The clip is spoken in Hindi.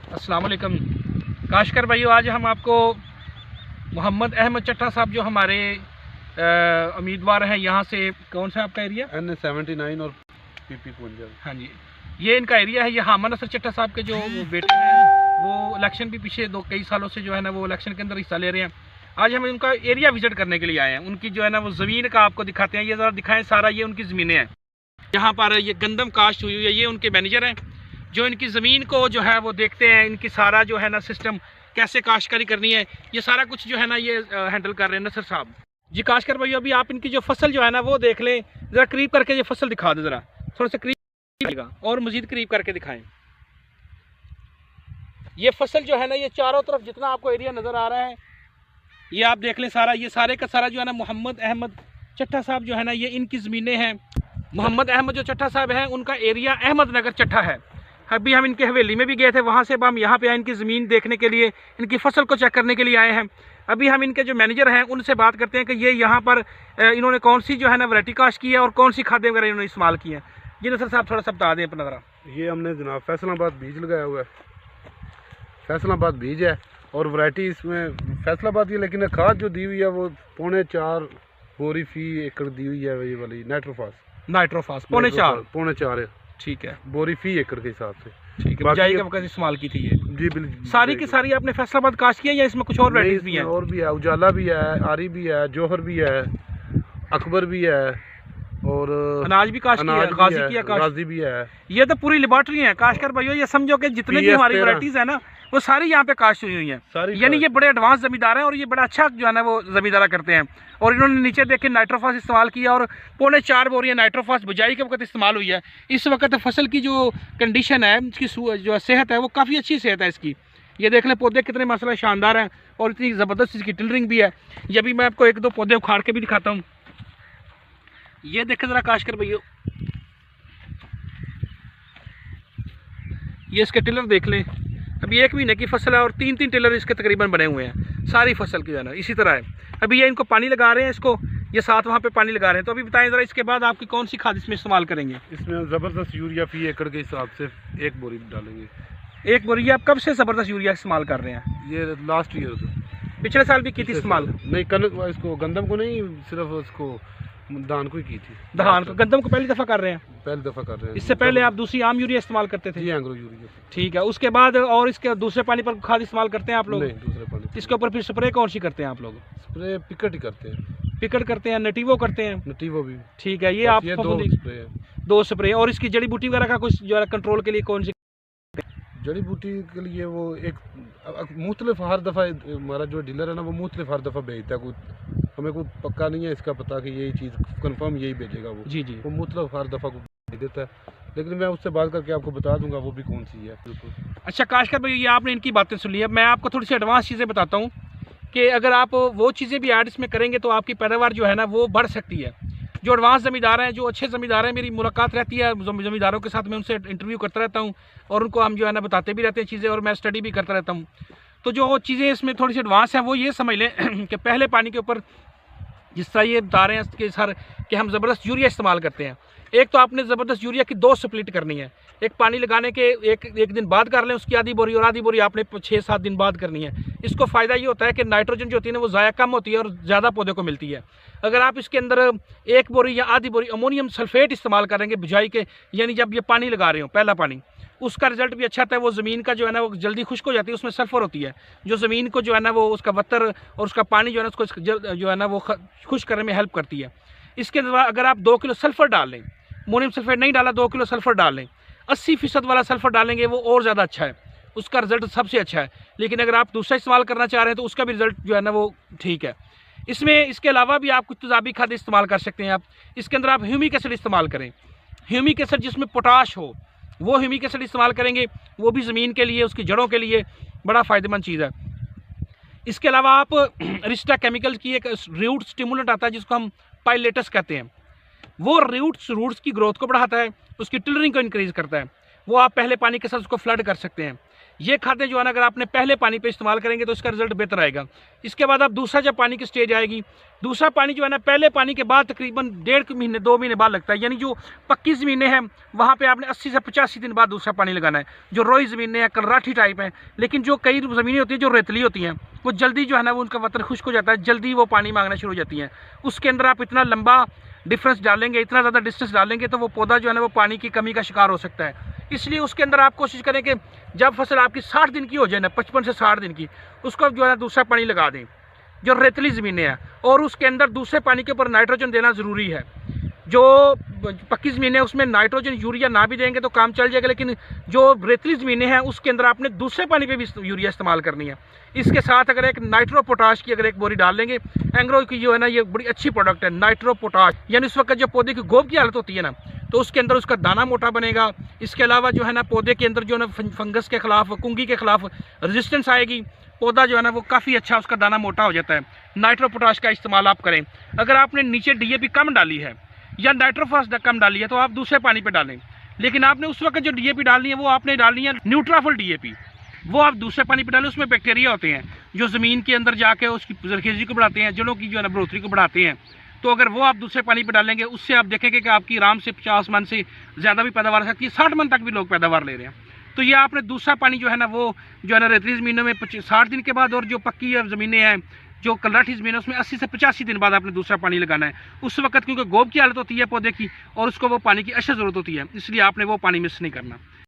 अस्सलाम वालेकुम काशकर भाइयों, आज हम आपको मोहम्मद अहमद चट्टा साहब जो हमारे उम्मीदवार हैं यहाँ से, कौन सा आपका एरिया? NA79 और PP 52। हाँ जी, ये इनका एरिया है। ये हामद नसर चट्टा साहब के जो बेटे हैं वो इलेक्शन भी पीछे कई सालों से जो है ना वो इलेक्शन के अंदर हिस्सा ले रहे हैं। आज हम उनका एरिया विजिट करने के लिए आए हैं। उनकी जो है ना वो ज़मीन का आपको दिखाते हैं। ये ज़रा दिखाएं, सारा ये उनकी ज़मीनें हैं। यहाँ पर ये गंदम काश्त हुई हुई है। ये उनके मैनेजर हैं जो इनकी ज़मीन को जो है वो देखते हैं, इनकी सारा जो है ना सिस्टम कैसे काश्तकारी करनी है, ये सारा कुछ जो है ना ये हैंडल कर रहे हैं नसर साहब जी। काशकर भाई, अभी आप इनकी जो फसल जो है ना वो देख लें, ज़रा करीब करके ये फसल दिखा दो, ज़रा थोड़ा सा करीब और मज़ीद करीब करके दिखाएं। ये फसल जो है ना ये चारों तरफ जितना आपको एरिया नज़र आ रहा है ये आप देख लें सारा, ये सारे का सारा जो है ना मोहम्मद अहमद चट्टा साहब जो है ना ये इनकी ज़मीनें हैं। मोहम्मद अहमद जो चट्टा साहब हैं उनका एरिया अहमद नगर चट्टा है। अभी हम इनके हवेली में भी गए थे, वहाँ से अब हम यहाँ पे आए इनकी ज़मीन देखने के लिए, इनकी फसल को चेक करने के लिए आए हैं। अभी हम इनके जो मैनेजर हैं उनसे बात करते हैं कि ये यहाँ पर इन्होंने कौन सी जो है ना वैरायटी काश्त की है और कौन सी खादें वगैरह इन्होंने इस्तेमाल की हैं। जी नसर साहब, थोड़ा सा बता दें अपना ज़रा। ये हमने जनाब फैसलाबाद बीज लगाया हुआ है, फैसलाबाद बीज है और वैरायटी इसमें फैसलाबाद की, लेकिन खाद जो दी हुई है वो 4.5 बोरी फी एकड़ दी हुई है। ये वाली नाइट्रोफास 4.5 है। ठीक है, बोरी फी एकड़ के हिसाब से। ठीक है, बिजाई का वक्त इस्तेमाल की थी ये जी बिल्कुल। सारी की सारी आपने फैसलाबाद काश्त किया या इसमें कुछ और वैराइटीज भी हैं? और भी है, उजाला भी है, आरी भी है, जौहर भी है, अकबर भी है और अनाज भी काश्त किया, गाजी किया काश्त। गाजी भी है। ये तो पूरी लेबॉर्ट्री है काशकर भाइयों। ये समझो कि जितने भी हमारी वैराइटीज है ना वो सारी यहाँ पे काश्त हुई हुई हैं। यानी ये बड़े एडवांस जमींदार हैं और ये बड़ा अच्छा जो है ना वो जमींदारा करते हैं। और इन्होंने नीचे देखे नाइट्रोफास इस्तेमाल किया और 4.5 बोरियां नाइट्रोफास बिजाई के वक्त इस्तेमाल हुई है। इस वक्त फसल की जो कंडीशन है, इसकी जो सेहत है वो काफ़ी अच्छी सेहत है इसकी। ये देख लें पौधे कितने माशाल्लाह शानदार हैं और इतनी ज़बरदस्त इसकी टिलरिंग भी है। ये भी मैं आपको 1-2 पौधे उखाड़ के भी दिखाता हूँ। ये देखें ज़रा काशकर भैया, ये इसके टिलर देख लें। अभी 1 महीने की फसल है और 3-3 टिलर इसके तकरीबन बने हुए हैं। सारी फसल की जो है ना इसी तरह है। अभी ये इनको पानी लगा रहे हैं, इसको ये साथ वहाँ पे पानी लगा रहे हैं। तो अभी बताएं ज़रा, इसके बाद आपकी कौन सी खाद इसमें इस्तेमाल करेंगे? इसमें ज़बरदस्त यूरिया फी एकड़ के हिसाब से 1 बोरी डालेंगे। 1 बोरी? आप कब से ज़बरदस्त यूरिया इस्तेमाल कर रहे हैं? ये लास्ट ईयर से। पिछले साल भी की थी इस्तेमाल? नहीं, कनक इसको गंदम को नहीं, सिर्फ उसको धान को ही की थी। धान को, गंदम को पहली दफ़ा कर रहे हैं? पहली दफ़ा कर रहे हैं। इससे पहले आप दूसरी आम यूरिया इस्तेमाल करते थे? जी, एंग्रो यूरिया। ठीक है, उसके बाद और इसके दूसरे पानी पर खाद इस्तेमाल करते हैं आप लोग? नहीं, दूसरे पानी। इसके ऊपर फिर स्प्रे कौन सी करते हैं आप लोग? स्प्रे पिकट ही करते हैं। पिकट करते हैं, नटीवो करते हैं? नटीवो भी। ठीक है, ये आप 2 स्प्रे। और इसकी जड़ी बूटी वगैरह का कुछ जो है कंट्रोल के लिए कौन सी जड़ी बूटी के लिए? वो एक मुख्तलिफ हर दफ़ा हमारा जो डीलर है ना वो मुख्तलिफ हर दफ़ा भेजता है। कुछ हमें कोई पक्का नहीं है इसका पता कि यही चीज़ कंफर्म यही भेजेगा वो। जी, वो मुख्तलिफ हर दफ़ा को भेज देता है, लेकिन मैं उससे बात करके आपको बता दूंगा वो भी कौन सी है। अच्छा काशकर भाई, ये आपने इनकी बातें सुन ली है। मैं आपको थोड़ी सी एडवांस चीज़ें बताता हूँ कि अगर आप वो चीज़ें भी ऐड इसमें करेंगे तो आपकी पैदावार जो है ना वो बढ़ सकती है। जो एडवांस ज़मींदार हैं, जो अच्छे ज़मींदार हैं, मेरी मुलाकात रहती है ज़मींदारों के साथ, मैं उनसे इंटरव्यू करता रहता हूँ और उनको हम जो है ना बताते भी रहते हैं चीज़ें, और मैं स्टडी भी करता रहता हूँ। तो जो चीज़ें इसमें थोड़ी सी एडवांस हैं वो ये समझ लें कि पहले पानी के ऊपर जिस तरह ये बता रहे हैं कि सर कि हम ज़बरदस्त यूरिया इस्तेमाल करते हैं। एक तो आपने ज़बरदस्त यूरिया की 2 स्प्लिट करनी है। एक पानी लगाने के एक दिन बाद कर लें उसकी आधी बोरी, और आधी बोरी आपने 6-7 दिन बाद करनी है। इसको फ़ायदा ये होता है कि नाइट्रोजन जो होती है ना वो ज़ाया कम होती है और ज़्यादा पौधे को मिलती है। अगर आप इसके अंदर 1 बोरी या आधी बोरी अमोनियम सल्फेट इस्तेमाल करेंगे बिजाई के, यानी जब ये पानी लगा रहे हो पहला पानी, उसका रिजल्ट भी अच्छा आता है। वो ज़मीन का जो है ना वो जल्दी खुश्क हो जाती है, उसमें सल्फर होती है जो ज़मीन को जो है ना वो उसका वत्तर और उसका पानी जो है ना उसको जो है ना वो खुश्क करने में हेल्प करती है। इसके अलावा अगर आप 2 किलो सल्फ़र डाल लें, अमोनियम सल्फेट नहीं डाला, 2 किलो सल्फ़र डाल लें, 80% वाला सल्फ़र डालेंगे वो और ज़्यादा अच्छा है, उसका रिज़ल्ट सबसे अच्छा है। लेकिन अगर आप दूसरा इस्तेमाल करना चाह रहे हैं तो उसका भी रिज़ल्ट जो है ना वो ठीक है। इसमें इसके अलावा भी आप कुछ तेज़ाबी खाद इस्तेमाल कर सकते हैं। आप इसके अंदर आप ह्यूमिक एसिड इस्तेमाल करें। ह्यूमिक एसिड जिसमें पोटाश हो वो ह्यूमिक एसिड इस्तेमाल करेंगे, वो भी ज़मीन के लिए, उसकी जड़ों के लिए बड़ा फ़ायदेमंद चीज़ है। इसके अलावा आप रिस्टा केमिकल्स की एक रूट स्टिमुलेंट आता है जिसको हम पाइलेटस कहते हैं, वो रूट्स की ग्रोथ को बढ़ाता है, उसकी टिलरिंग को इंक्रीज़ करता है। वो आप पहले पानी के साथ उसको फ्लड कर सकते हैं। ये खादें जो है ना अगर आपने पहले पानी पे इस्तेमाल करेंगे तो इसका रिजल्ट बेहतर आएगा। इसके बाद आप दूसरा जब पानी की स्टेज आएगी, दूसरा पानी जो है ना पहले पानी के बाद तकरीबन 1.5 महीने 2 महीने बाद लगता है, यानी जो पक्की ज़मीनें हैं वहाँ पे आपने 80 से 85 दिन बाद दूसरा पानी लगाना है। जो रोई ज़मीनें हैं, कलराठी टाइप हैं, लेकिन जो कई ज़मीनें होती हैं जो रेतली होती हैं, वो जल्दी जो है ना वो उनका वतन खुश्क हो जाता है, जल्दी वो पानी मांगना शुरू हो जाती हैं। उसके अंदर आप इतना लंबा डिफरेंस डालेंगे, इतना ज़्यादा डिस्टेंस डालेंगे तो वो पौधा जो है ना वो पानी की कमी का शिकार हो सकता है। इसलिए उसके अंदर आप कोशिश करें कि जब फसल आपकी 60 दिन की हो जाए ना, 55 से 60 दिन की, उसको जो है ना दूसरा पानी लगा दें जो रेतली ज़मीनें हैं, और उसके अंदर दूसरे पानी के ऊपर नाइट्रोजन देना ज़रूरी है। जो पक्की ज़मीनें हैं उसमें नाइट्रोजन यूरिया ना भी देंगे तो काम चल जाएगा, लेकिन जो रेतली ज़मीनें हैं उसके अंदर आपने दूसरे पानी पे भी यूरिया इस्तेमाल करनी है। इसके साथ अगर एक नाइट्रो पोटाश की अगर एक बोरी डाल लेंगे, एंग्रो की जो है ना ये बड़ी अच्छी प्रोडक्ट है नाइट्रो पोटाश, यानी उस वक्त जब पौधे की गोब की हालत होती है ना तो उसके अंदर उसका दाना मोटा बनेगा। इसके अलावा जो है ना पौधे के अंदर जो है ना फंगस के खिलाफ, कुंगी के खिलाफ रेजिस्टेंस आएगी, पौधा जो है ना वो काफ़ी अच्छा उसका दाना मोटा हो जाता है। नाइट्रो पोटाश का इस्तेमाल आप करें। अगर आपने नीचे DAP कम डाली है या नाइट्रोफॉस कम डाली है तो आप दूसरे पानी पे डालें, लेकिन आपने उस वक्त जो DAP डालनी है वो आपने डालनी है न्यूट्राफुल DAP, वो आप दूसरे पानी पे डालें। उसमें बैक्टीरिया होते हैं जो ज़मीन के अंदर जाके उसकी जरखेज़ी को बढ़ाते हैं, जड़ों की जो है ना बढ़ोतरी को बढ़ाते हैं। तो अगर वो आप दूसरे पानी पे डालेंगे उससे आप देखेंगे कि आपकी आराम से 50 मन से ज़्यादा भी पैदावार हो सकती है, 60 मन तक भी लोग पैदावार ले रहे हैं। तो ये आपने दूसरा पानी जो है ना वो जो है ना रेतली ज़मीनों में 60 दिन के बाद, और जो पक्की ज़मीनें हैं जो कलराठी ज़मीन है उसमें 80 से 85 दिन बाद आपने दूसरा पानी लगाना है। उस वक्त क्योंकि गोब की हालत होती है पौधे की और उसको वो पानी की अशद ज़रूरत होती है, इसलिए आपने वो पानी मिस नहीं करना।